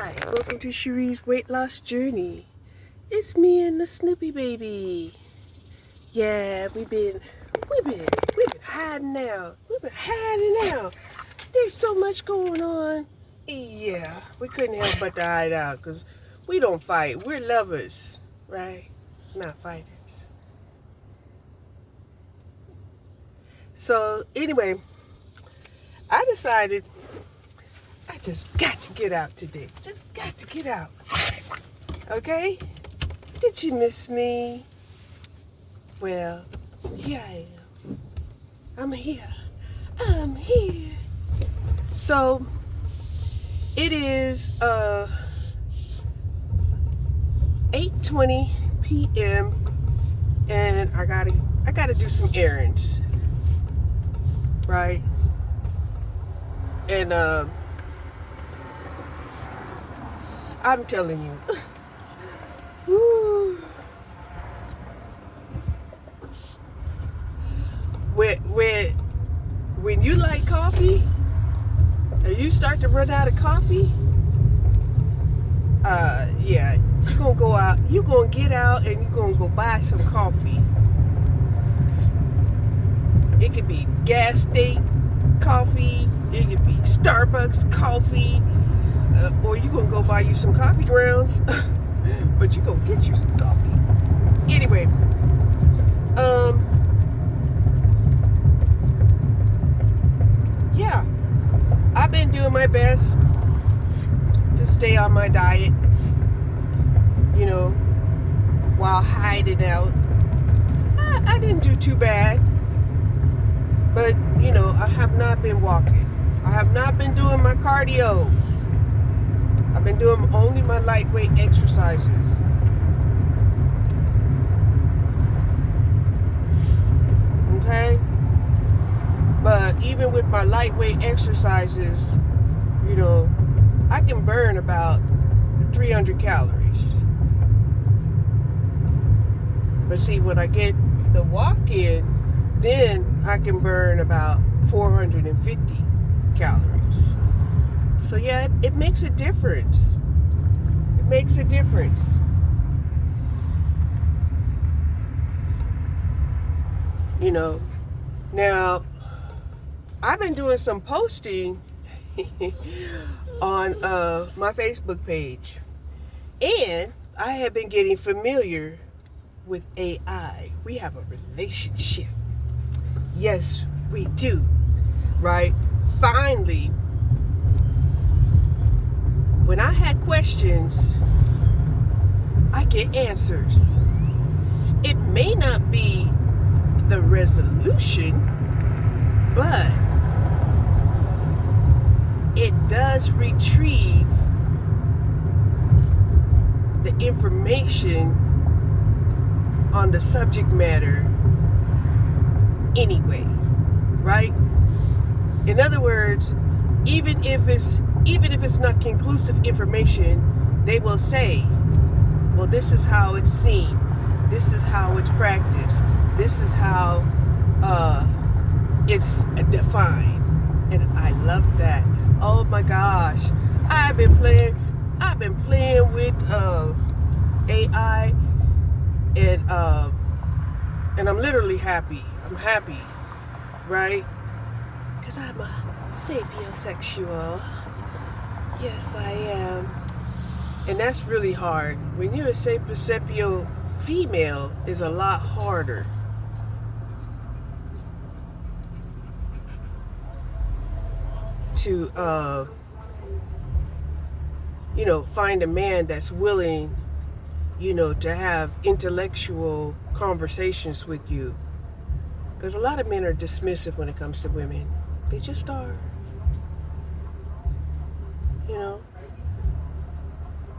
Hi, welcome to Cherie's weight loss journey. It's me and the Snoopy baby. Yeah, we've been hiding out. We've been hiding out. There's so much going on. Yeah, we couldn't help but to hide out because we don't fight. We're lovers, right? Not fighters. So anyway, I decided I just got to get out today. Just got to get out. Okay? Did you miss me? Well, here I am. I'm here. I'm here. So, it is 8:20 p.m. and I gotta do some errands. Right? And I'm telling you. Woo. When you like coffee and you start to run out of coffee, yeah, you're gonna go out, you're gonna get out and you're gonna go buy some coffee. It could be gas station coffee, it could be Starbucks coffee, or you're gonna go buy you some coffee grounds, but you're gonna get you some coffee. Anyway, yeah, I've been doing my best to stay on my diet, you know, while hiding out. I didn't do too bad, but, you know, I have not been walking. I have not been doing my cardios. I've been doing only my lightweight exercises. Okay? But even with my lightweight exercises, you know, I can burn about 300 calories. But see, when I get the walk in, then I can burn about 450 calories. So yeah, it makes a difference. It makes a difference. You know, now I've been doing some posting on my Facebook page, and I have been getting familiar with AI. We have a relationship. Yes, we do. Right? Finally, when I had questions, I get answers. It may not be the resolution, but it does retrieve the information on the subject matter anyway, right? In other words, even if it's not conclusive information, they will say, well, this is how it's seen, this is how it's practiced, this is how it's defined. And I love that. Oh my gosh, I've been playing with AI, and I'm literally happy. I'm happy, right? Because I'm a sapiosexual. Yes, I am. And that's really hard. When you're a sapiosexual female, it's a lot harder. To, you know, find a man that's willing, you know, to have intellectual conversations with you. Because a lot of men are dismissive when it comes to women. They just are. You know,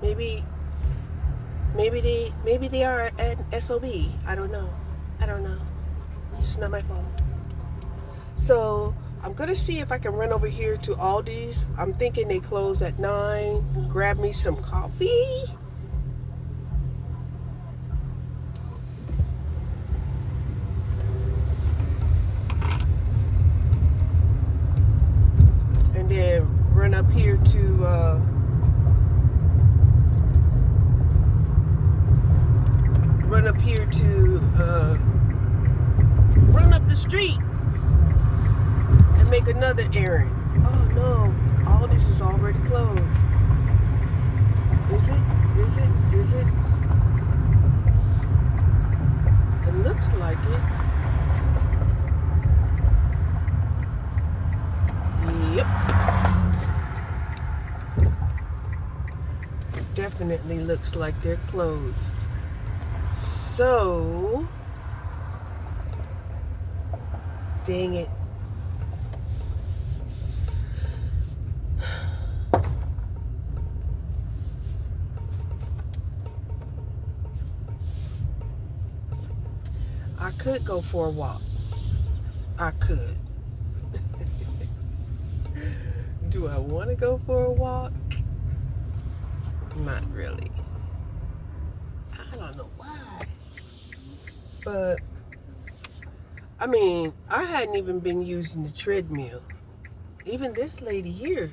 maybe they are an SOB. I don't know. It's not my fault. So I'm gonna see if I can run over here to Aldi's. I'm thinking they close at 9. Grab me some coffee. And then run up here to already closed. Is it? Is it? Is it? It looks like it. Yep. Definitely looks like they're closed. So, dang it. I could go for a walk. I could. Do I want to go for a walk? Not really. I don't know why. But, I mean, I hadn't even been using the treadmill. Even this lady here,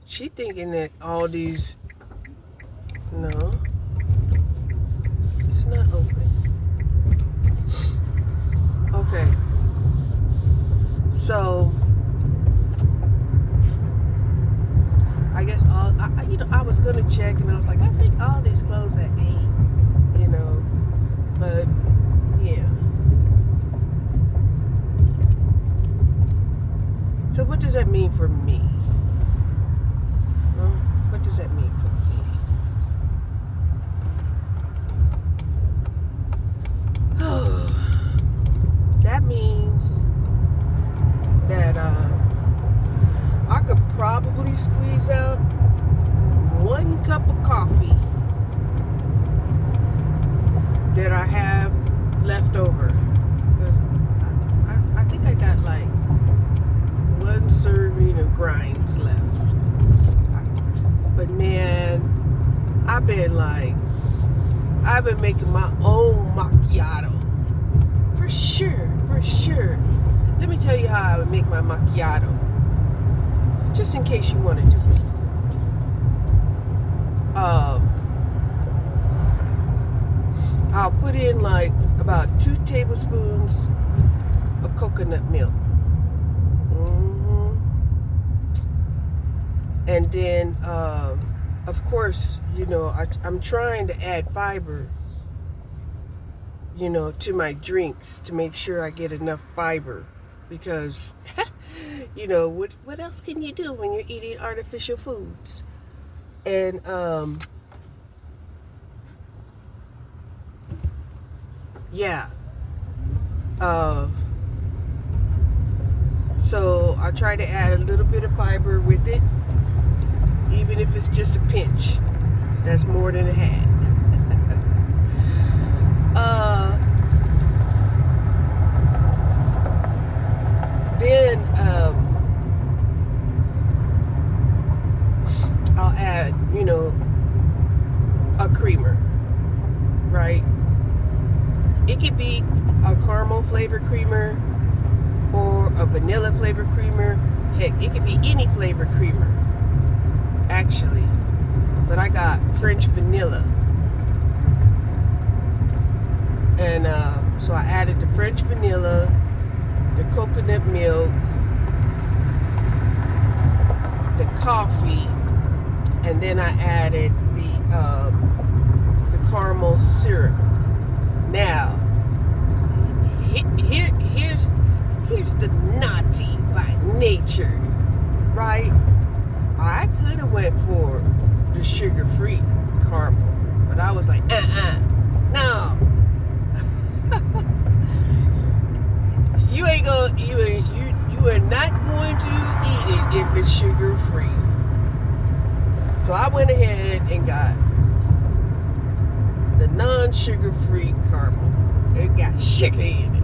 she thinking that all these, no, it's not open. Okay. So, I guess I was gonna check, and I was like, I think all these clothes at 8, but yeah. So what does that mean for me? Well, what does that mean for me? That means that I could probably squeeze out 1 cup of coffee that I have left over. I think I got like 1 serving of grinds left. But man, I've been making my own macchiato. For sure. Let me tell you how I would make my macchiato. Just in case you want to do it. I'll put in like about 2 tablespoons of coconut milk. And then, of course, I'm trying to add fiber, to my drinks to make sure I get enough fiber. Because, what else can you do when you're eating artificial foods? And, yeah. So I try to add a little bit of fiber with it, even if it's just a pinch. That's more than a half. Then I'll add, a creamer, right? It could be a caramel flavored creamer or a vanilla flavored creamer. Heck, it could be any flavored creamer, actually. But I got French vanilla. And so I added the French vanilla, the coconut milk, the coffee, and then I added the caramel syrup. Now, here's the naughty by nature, right? I could have went for the sugar-free caramel, but I was like, no. You are not going to eat it if it's sugar-free. So I went ahead and got the non-sugar-free caramel. It got sugar in it.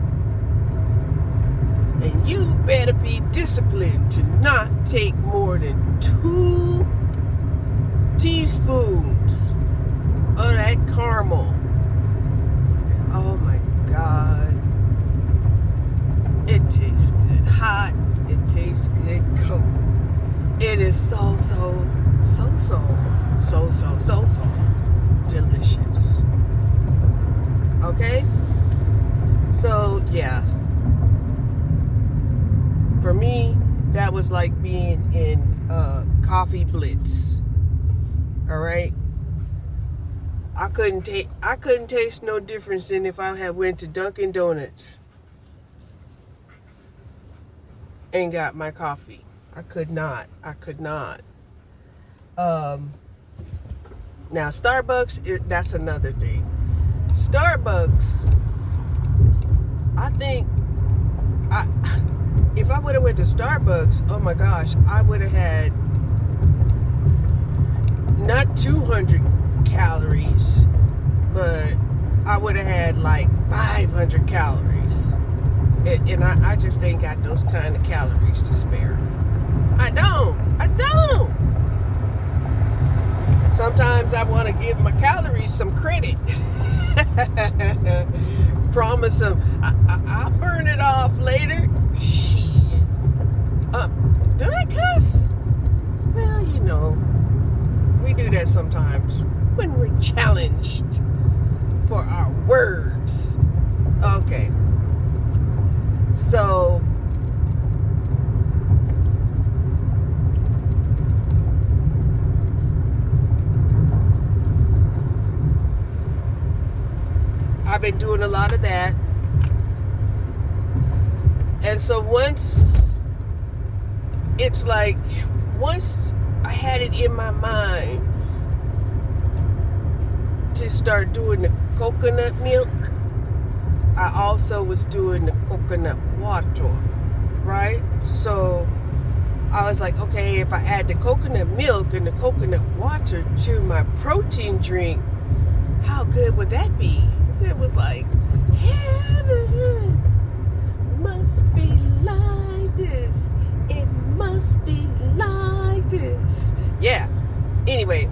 And you better be disciplined to not take more than 2 teaspoons of that caramel. And oh my God. It tastes good hot. It tastes good cold. It is so delicious. Okay? So, yeah. For me, that was like being in coffee blitz. All right. I couldn't taste no difference than if I had went to Dunkin' Donuts and got my coffee. I could not. Now Starbucks, that's another thing. Starbucks, I think, if I would have went to Starbucks, oh my gosh, I would have had not 200 calories, but I would have had like 500 calories. And I just ain't got those kind of calories to spare. I don't. Sometimes I want to give my calories some credit. Promise them I'll burn it off later. Shit. Did I cuss? Well, you know, we do that sometimes when we're challenged for our words. Okay. So I've been doing a lot of that. And so once I had it in my mind to start doing the coconut milk, I also was doing the coconut water, right? So I was like, okay, if I add the coconut milk and the coconut water to my protein drink, how good would that be? And it was like, heaven must be like this. It must be like this. Yeah. Anyway,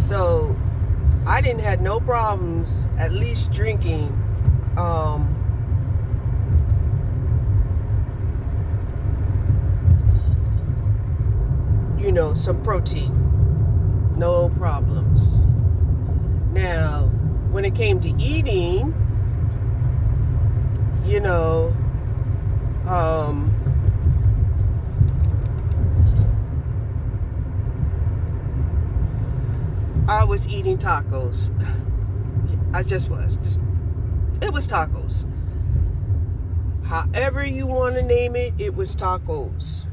so I didn't have no problems at least drinking some protein. No problems. Now, when it came to eating, I was eating tacos. I just was. It was tacos. However you want to name it, it was tacos.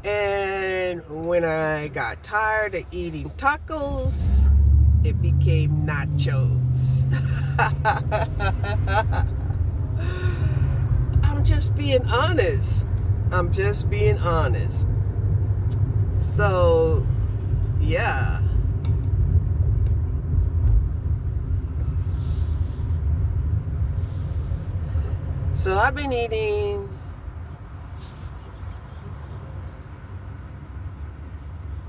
And when I got tired of eating tacos, it became nachos. I'm just being honest. So, yeah. So I've been eating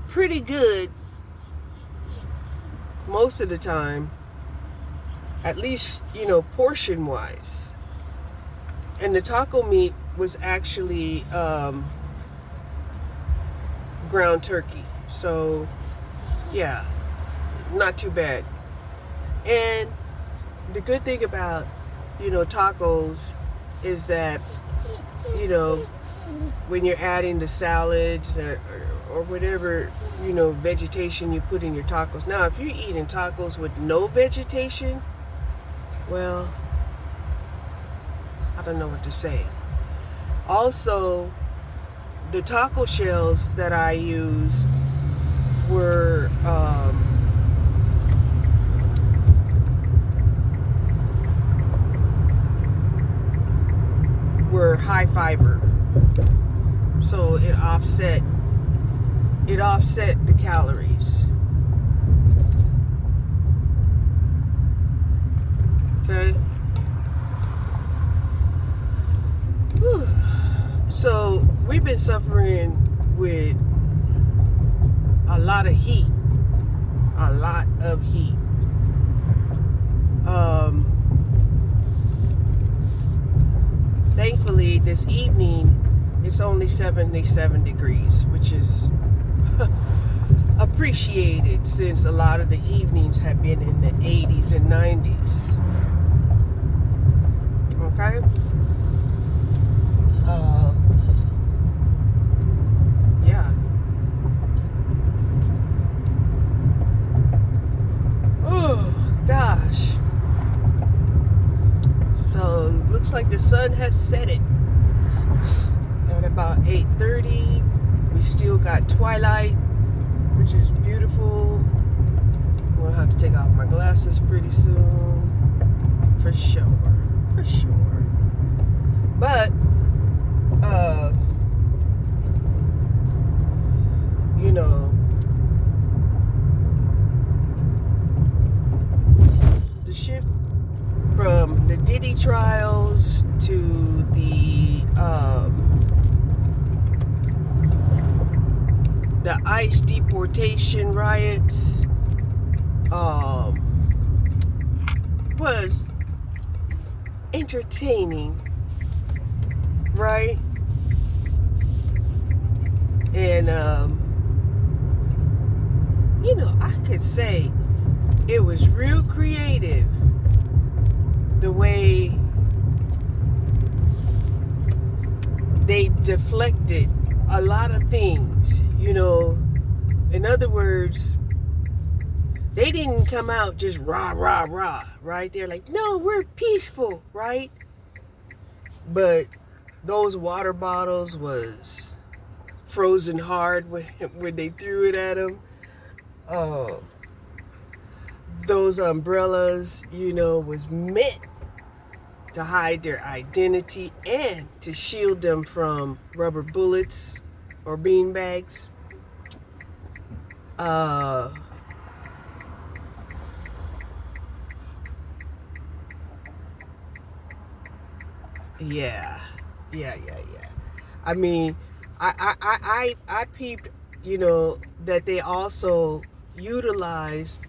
pretty good most of the time, at least, portion wise. And the taco meat was actually ground turkey. So, yeah, not too bad. And the good thing about, tacos is that, when you're adding the salads or whatever, vegetation you put in your tacos. Now, if you're eating tacos with no vegetation, well, I don't know what to say. Also, the taco shells that I used were high fiber, so it offset the calories. Okay. Whew. So we've been suffering with a lot of heat. Thankfully, this evening it's only 77 degrees, which is appreciated since a lot of the evenings have been in the 80s and 90s. Okay? sun has set it. At about 8:30, we still got twilight, which is beautiful. I'm gonna have to take off my glasses pretty soon, for sure, for sure. But, you know, the shift from the Diddy trials to the ICE deportation riots was entertaining, right? And you know, I could say it was real creative the way they deflected a lot of things, you know. In other words, they didn't come out just rah, rah, rah, right? They're like, no, we're peaceful, right? But those water bottles was frozen hard when they threw it at them. Those umbrellas, you know, was meant to hide their identity and to shield them from rubber bullets or beanbags. Yeah. I mean, I peeped, you know, that they also utilized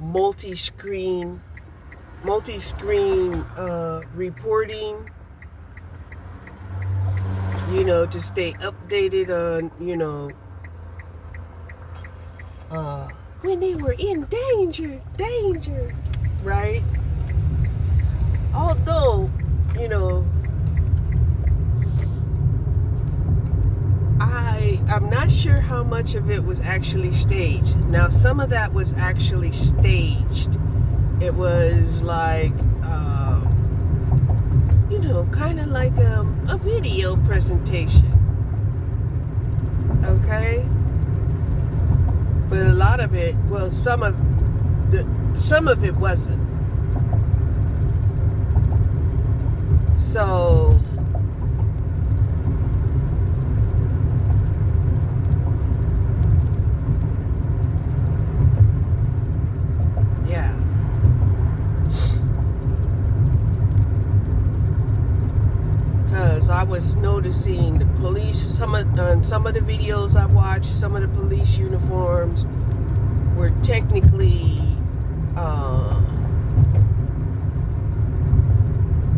multi-screen reporting, you know, to stay updated on, you know, when they were in danger, right? Although, you know, I'm not sure how much of it was actually staged. Now, some of that was actually staged. It was like, you know, kind of like a video presentation. Okay? But a lot of it, well, some of it wasn't. So, yeah. Because I was noticing the police, some of the videos I watched, some of the police uniforms were technically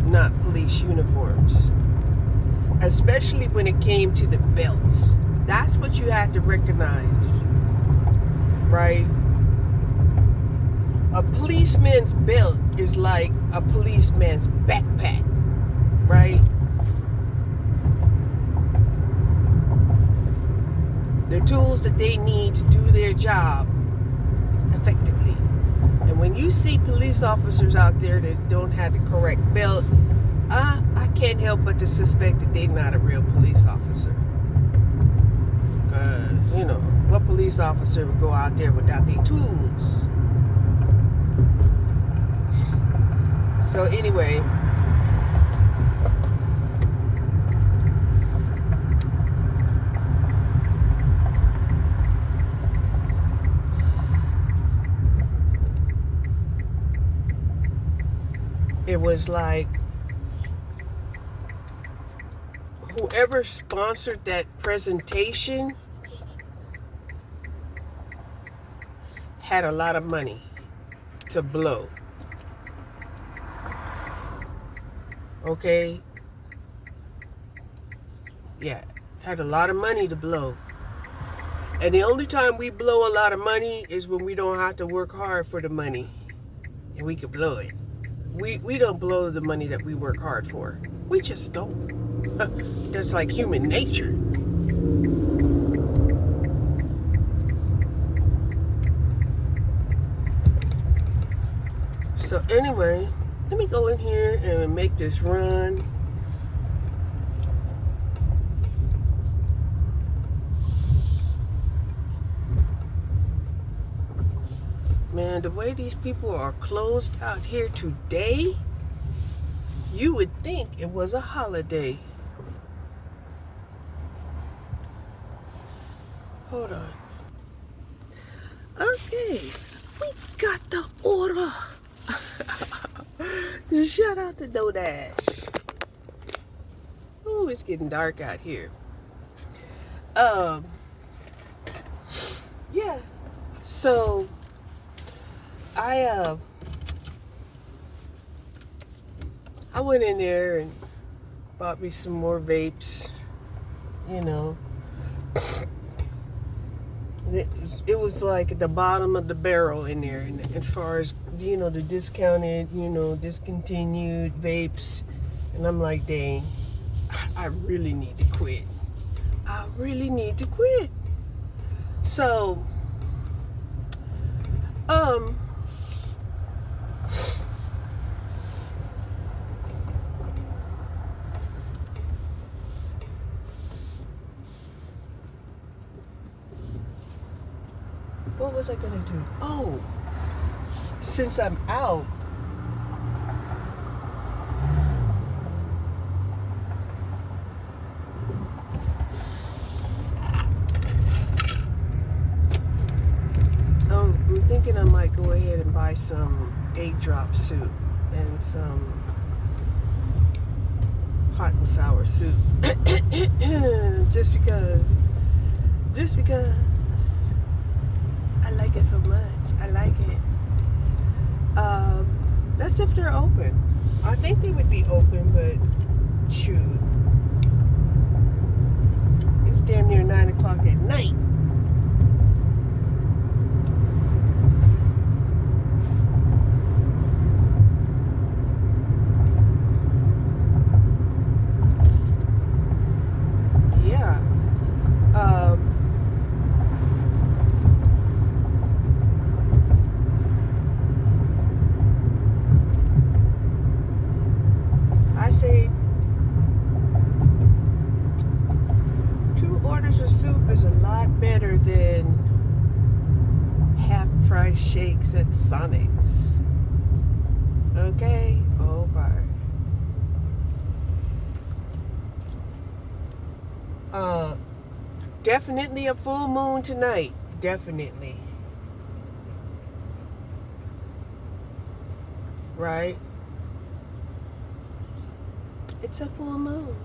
not police uniforms, especially when it came to the belts. That's what you had to recognize, right? A policeman's belt is like a policeman's backpack, right? The tools that they need to do their job effectively. And when you see police officers out there that don't have the correct belt, I can't help but to suspect that they're not a real police officer. Because, you know, what police officer would go out there without their tools? So anyway, it was like whoever sponsored that presentation had a lot of money to blow. Okay? Yeah, had a lot of money to blow. And the only time we blow a lot of money is when we don't have to work hard for the money. And we can blow it. We don't blow the money that we work hard for. We just don't. That's like human nature. So anyway, let me go in here and make this run. Man, the way these people are closed out here today, you would think it was a holiday. Hold on. Okay, we got the order. Shout out to DoorDash. Oh, it's getting dark out here. Yeah. So I went in there and bought me some more vapes, you know. It was like at the bottom of the barrel in there, and as far as, you know, the discounted, you know, discontinued vapes. And I'm like, dang, I really need to quit. I really need to quit. So, what was I gonna do? Oh, since I'm out, I'm thinking I might go ahead and buy some egg drop soup and some hot and sour soup. just because I like it so much. I like it. That's if they're open. I think they would be open, but shoot, it's damn near 9 o'clock at night. Yeah. I say 2 orders of soup is a lot better than half-price shakes at Sonic's. Okay? Oh, bye. Definitely a full moon tonight. Definitely. Right? It's a full moon.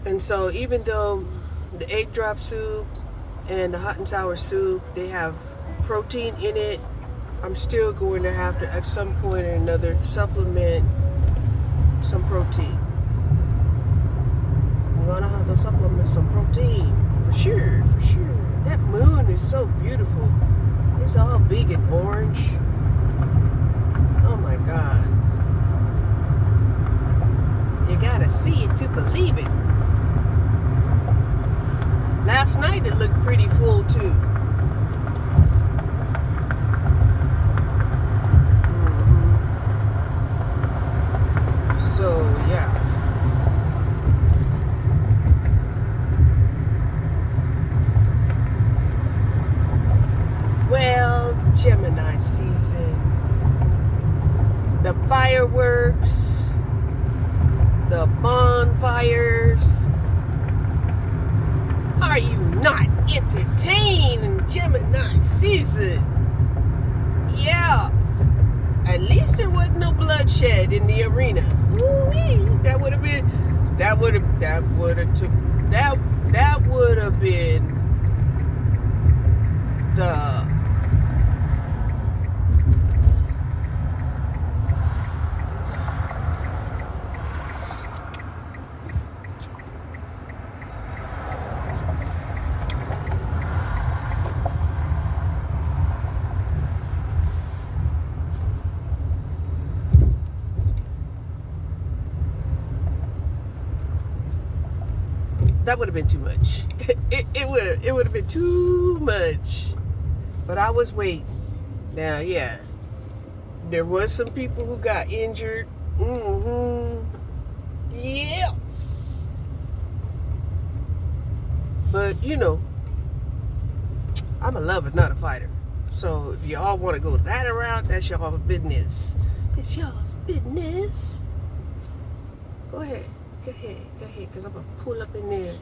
And so even though the egg drop soup and the hot and sour soup, they have protein in it, I'm still going to have to, at some point or another, supplement some protein. I'm going to have to supplement some protein, for sure, for sure. That moon is so beautiful. It's all big and orange. Oh my God. You gotta see it to believe it. Last night it looked pretty full too. So yeah. Well, Gemini season. The fireworks, the bonfires. Are you not entertained in Gemini season? Yeah. At least there wasn't no bloodshed in the arena. Woo-wee. That would have been the that would have been too much. It would have been too much. But I was waiting. Now, yeah, there was some people who got injured. Yeah. But, you know, I'm a lover, not a fighter. So if y'all want to go that around, that's y'all's business. It's y'all's business. Go ahead. Go ahead. Go ahead. Because I'm going to pull up in there.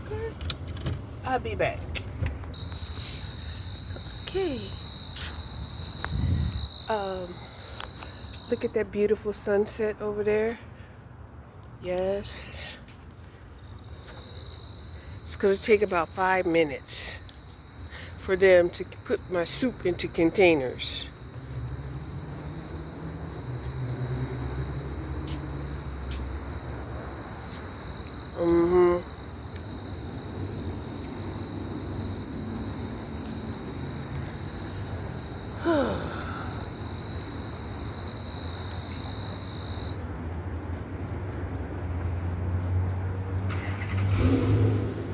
Okay. I'll be back. Okay. Look at that beautiful sunset over there. Yes. It's going to take about 5 minutes for them to put my soup into containers.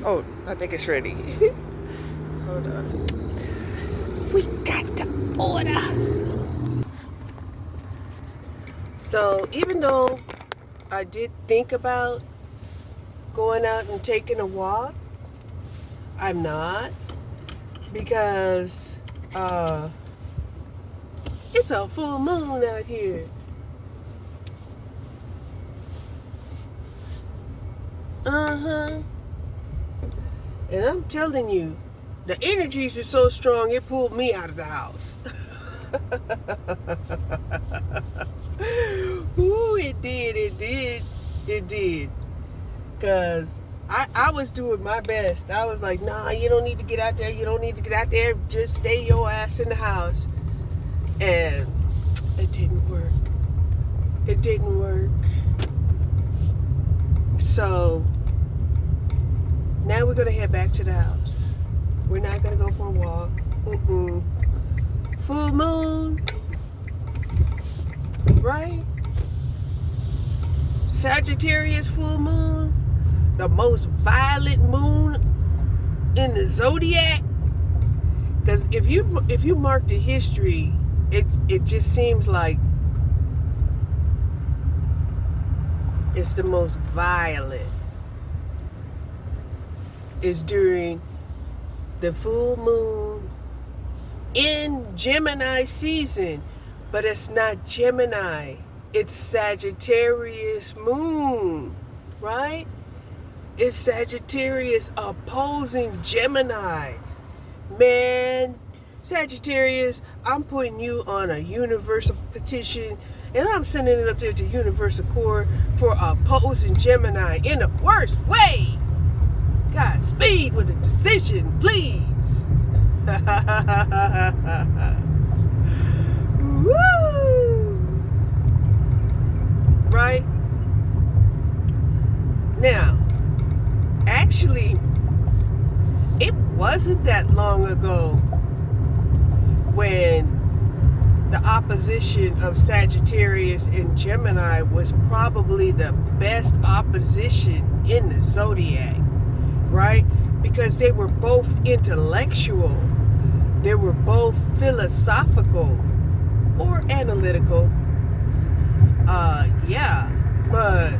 Oh, I think it's ready. Hold on. We got to order. So even though I did think about going out and taking a walk, I'm not, because it's a full moon out here. And I'm telling you, the energies is so strong, it pulled me out of the house. Ooh, it did. Because I was doing my best. I was like, nah, you don't need to get out there. Just stay your ass in the house. And it didn't work. So now we're going to head back to the house. We're not going to go for a walk. Full moon. Right? Sagittarius full moon. The most violent moon in the zodiac. Because if you mark the history, it just seems like it's the most violent. Is during the full moon in Gemini season, but it's not Gemini, it's Sagittarius moon, right? It's Sagittarius opposing Gemini. Man, Sagittarius, I'm putting you on a universal petition, and I'm sending it up there to Universal Court for opposing Gemini in the worst way. Godspeed with a decision, please. Woo! Right? Now, actually, it wasn't that long ago when the opposition of Sagittarius and Gemini was probably the best opposition in the zodiac. Right? Because they were both intellectual. They were both philosophical or analytical. Yeah. But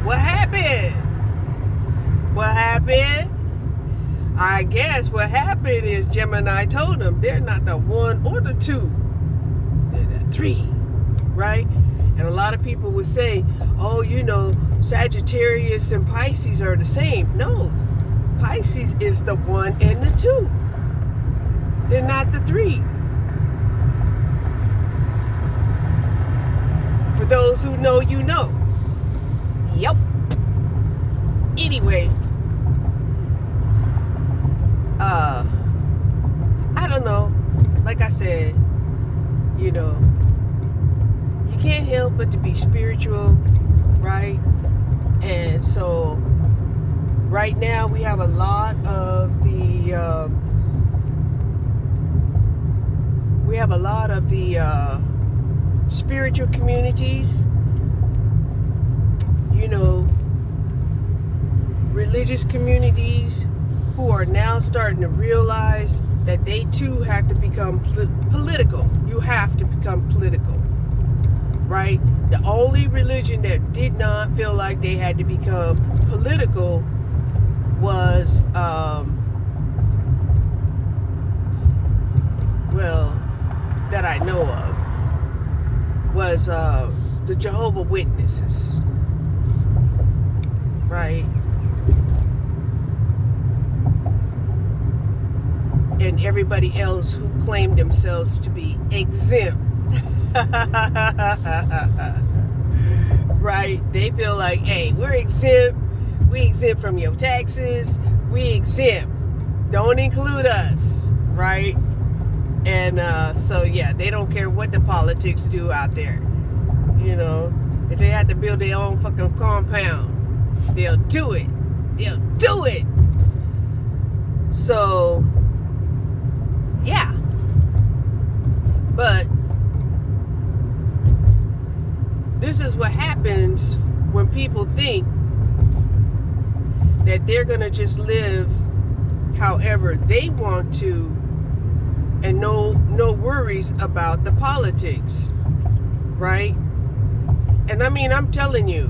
what happened? I guess what happened is Gemini told them they're not the 1 or the 2. They're the 3. Right? And a lot of people would say, oh, you know, Sagittarius and Pisces are the same. No, Pisces is the 1 and the 2. They're not the 3. For those who know, you know. Yep. Anyway, I don't know. Like I said, you know, you can't help but to be spiritual, right? And so right now we have a lot of the spiritual communities, religious communities who are now starting to realize that they too have to become political. You have to become political, right? The only religion that did not feel like they had to become political was, that I know of, was the Jehovah Witnesses, right? And everybody else who claimed themselves to be exempt. Right? They feel like, hey, we're exempt. We exempt from your taxes. We exempt. Don't include us. Right? And so, yeah, they don't care what the politics do out there. If they have to build their own fucking compound, they'll do it. They'll do it. So, yeah. But this is what happens when people think that they're going to just live however they want to and no worries about the politics, right? And I mean, I'm telling you,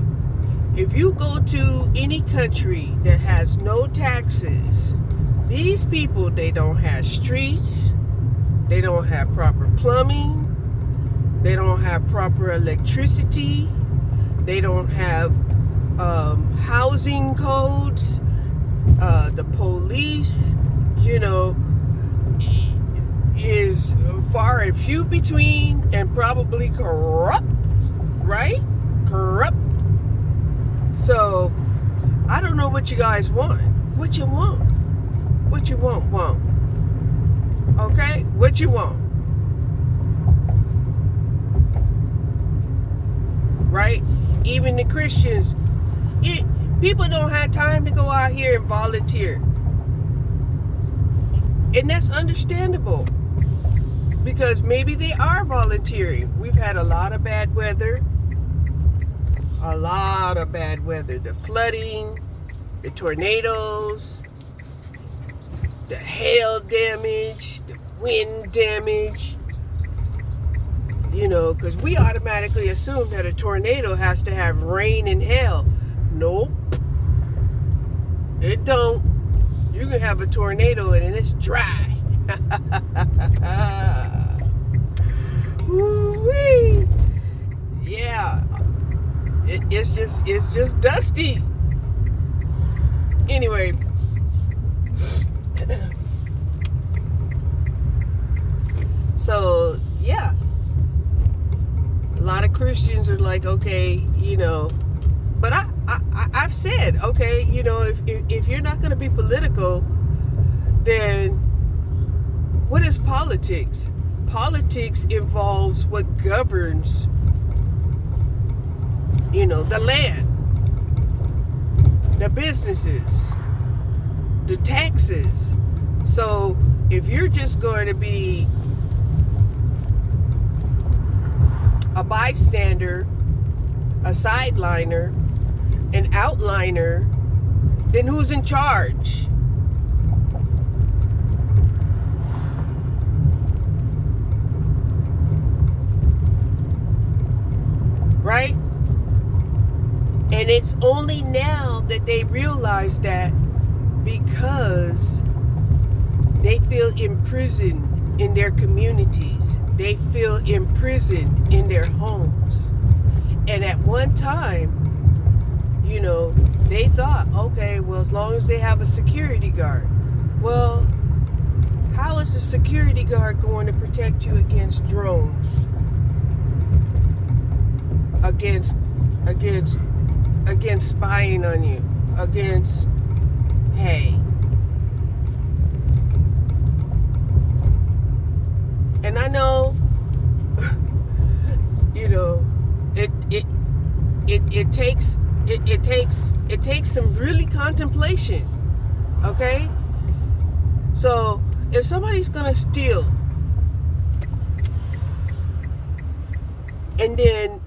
if you go to any country that has no taxes, these people, they don't have streets, they don't have proper plumbing, they don't have proper electricity, they don't have housing codes, the police, is far and few between and probably corrupt, right? Corrupt. So, I don't know what you guys want. What you want? What you want? Okay? What you want? Right? Even the Christians, people don't have time to go out here and volunteer. And that's understandable. Because maybe they are volunteering. We've had a lot of bad weather. The flooding, the tornadoes, the hail damage, the wind damage. Because we automatically assume that a tornado has to have rain and hail. Nope. It don't. You can have a tornado and it's dry. Woo-wee. Yeah. It's just dusty. Anyway. So, yeah. A lot of Christians are like, okay, but I've said, okay, if you're not going to be political, then what is politics? Politics involves what governs, the land, the businesses, the taxes. So if you're just going to be a bystander, a sideliner, an outliner, then who's in charge? Right? And it's only now that they realize that, because they feel imprisoned in their communities. They feel imprisoned in their homes. And at one time, they thought, okay, well, as long as they have a security guard. Well, how is the security guard going to protect you against drones? Against spying on you? Against, hey. And I know, it takes some really contemplation. Okay? So if somebody's gonna steal and then,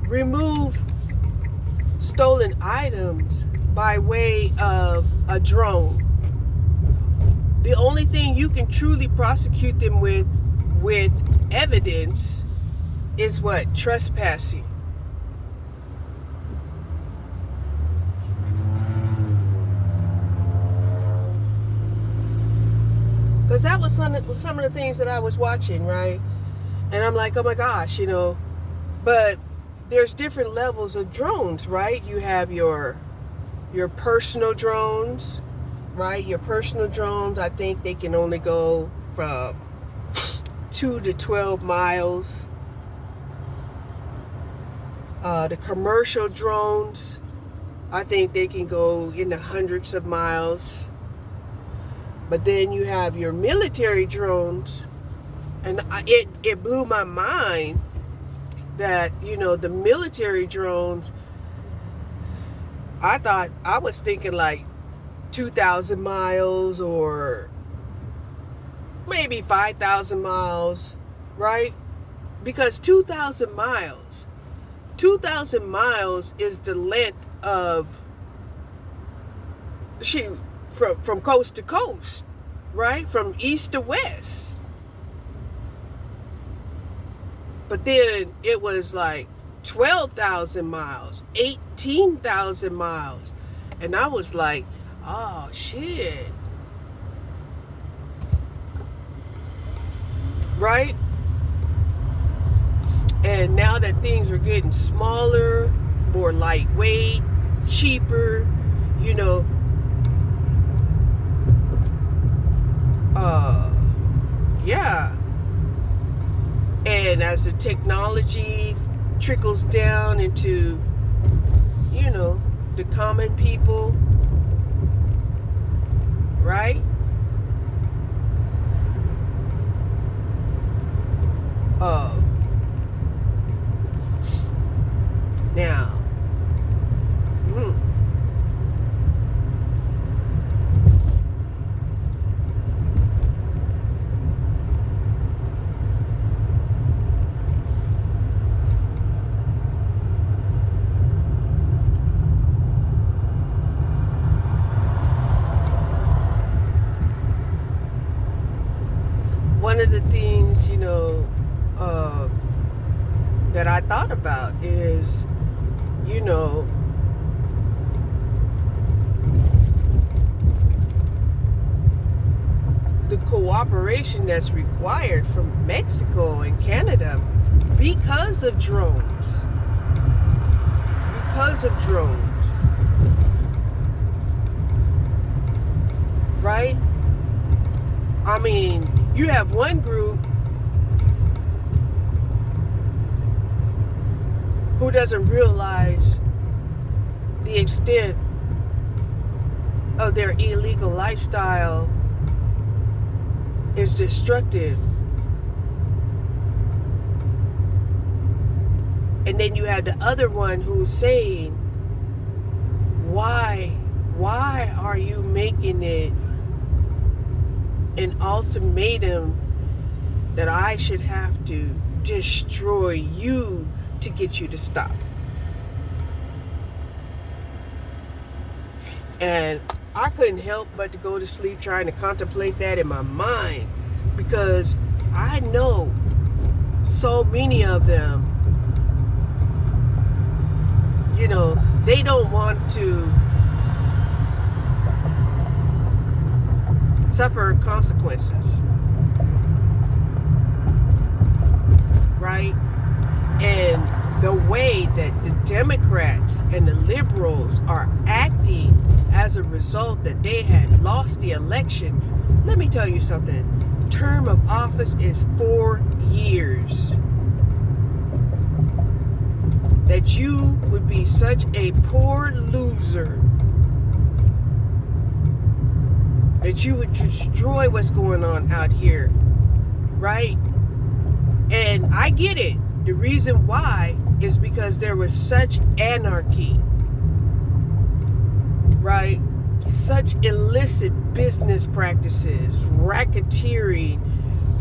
remove stolen items by way of a drone, the only thing you can truly prosecute them with evidence is what? Trespassing. Because that was some of the things that I was watching, right? And I'm like, oh my gosh, but there's different levels of drones, right? You have your personal drones, right? Your personal drones, I think they can only go from 2 to 12 miles. The commercial drones, I think they can go in the hundreds of miles. But then you have your military drones, and it blew my mind that, the military drones, I was thinking like 2,000 miles or maybe 5,000 miles, right? Because 2,000 miles is the length of, from coast to coast, right? From east to west. But then it was like 12,000 miles, 18,000 miles. And I was like, oh shit. Right? And now that things are getting smaller, more lightweight, cheaper, yeah. And as the technology trickles down into, the common people, right? Now, one of the things, that I thought about is, the cooperation that's required from Mexico and Canada because of drones. Right? I mean, you have one group who doesn't realize the extent of their illegal lifestyle is destructive. And then you have the other one who's saying, why are you making it an ultimatum that I should have to destroy you to get you to stop? And I couldn't help but to go to sleep trying to contemplate that in my mind, because I know so many of them, they don't want to suffer consequences, right? And the way that the Democrats and the liberals are acting as a result that they had lost the election, let me tell you something. Term of office is 4 years. That you would be such a poor loser that you would destroy what's going on out here, right? And I get it. The reason why is because there was such anarchy, right? Such illicit business practices, racketeering,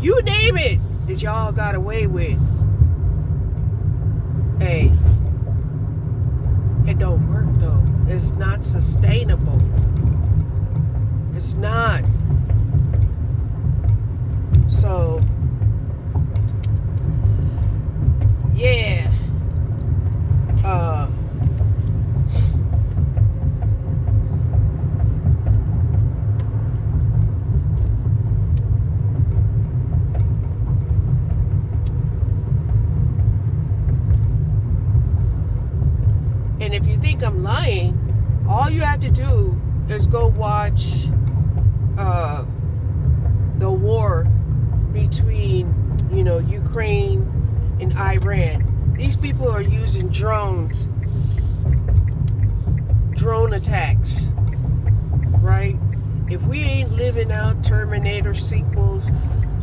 you name it, that y'all got away with. Hey, it don't work though. It's not sustainable. It's not. So, yeah. And if you think I'm lying, all you have to do is go watch the war between, Ukraine and Iran. These people are using drone attacks, right? If we ain't living out Terminator sequels,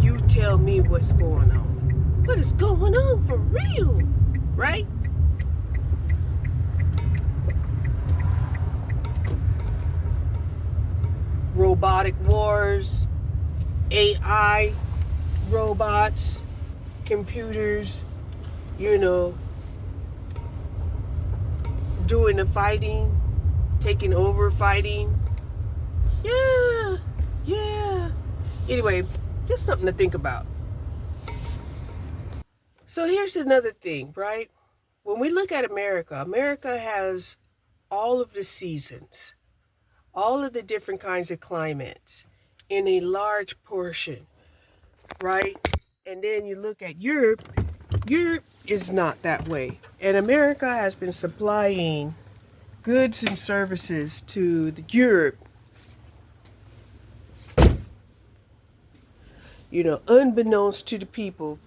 you tell me what's going on. What is going on for real, right? Robotic wars, AI, robots, computers, doing the fighting, taking over fighting. Yeah. Anyway, just something to think about. So here's another thing, right? When we look at America, America has all of the seasons, all of the different kinds of climates in a large portion, right? And then you look at Europe is not that way. And America has been supplying goods and services to Europe, unbeknownst to the people,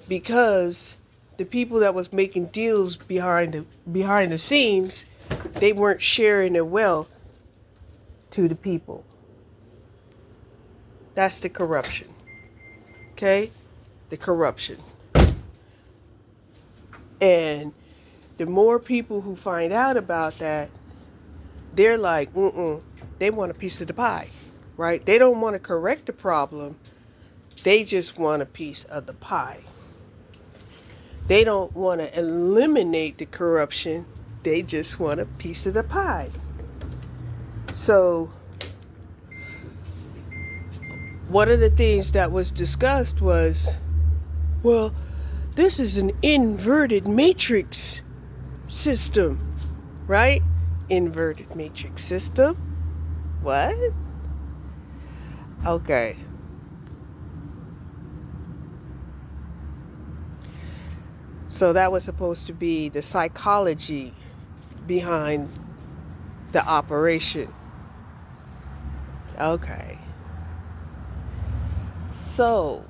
because the people that was making deals behind the scenes, they weren't sharing their wealth to the people. That's the corruption. Okay? The corruption. And the more people who find out about that, they're like, they want a piece of the pie, right? They don't want to correct the problem. They just want a piece of the pie. They don't want to eliminate the corruption. They just want a piece of the pie. So, one of the things that was discussed was, well, this is an inverted matrix system, right? Inverted matrix system? What? Okay. So that was supposed to be the psychology behind the operation. Okay. So,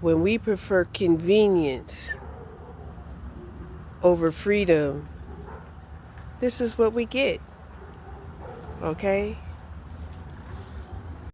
when we prefer convenience over freedom, this is what we get. Okay?